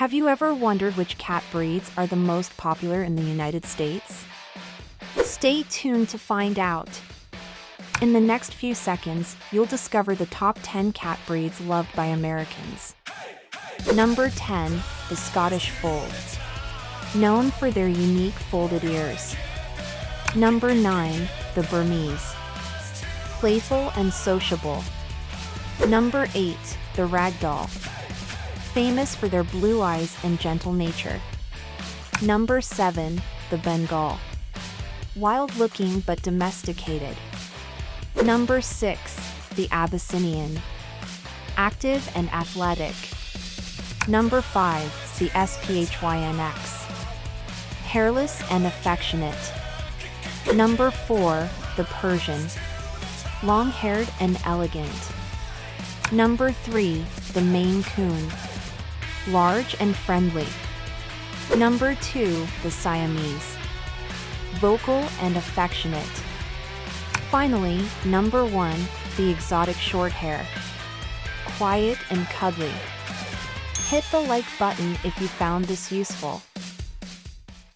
Have you ever wondered which cat breeds are the most popular in the United States? Stay tuned to find out. In the next few seconds, you'll discover the top 10 cat breeds loved by Americans. Number 10, the Scottish Fold. Known for their unique folded ears. Number 9, the Burmese. Playful and sociable. Number 8, the Ragdoll. Famous for their blue eyes and gentle nature. Number 7, the Bengal. Wild-looking but domesticated. Number 6, the Abyssinian. Active and athletic. Number 5, the Sphinx. Hairless and affectionate. Number 4, the Persian. Long-haired and elegant. Number 3, the Maine Coon. Large and friendly. Number 2, the Siamese. Vocal and affectionate. Finally, number 1, the exotic shorthair. Quiet and cuddly. Hit the like button if you found this useful.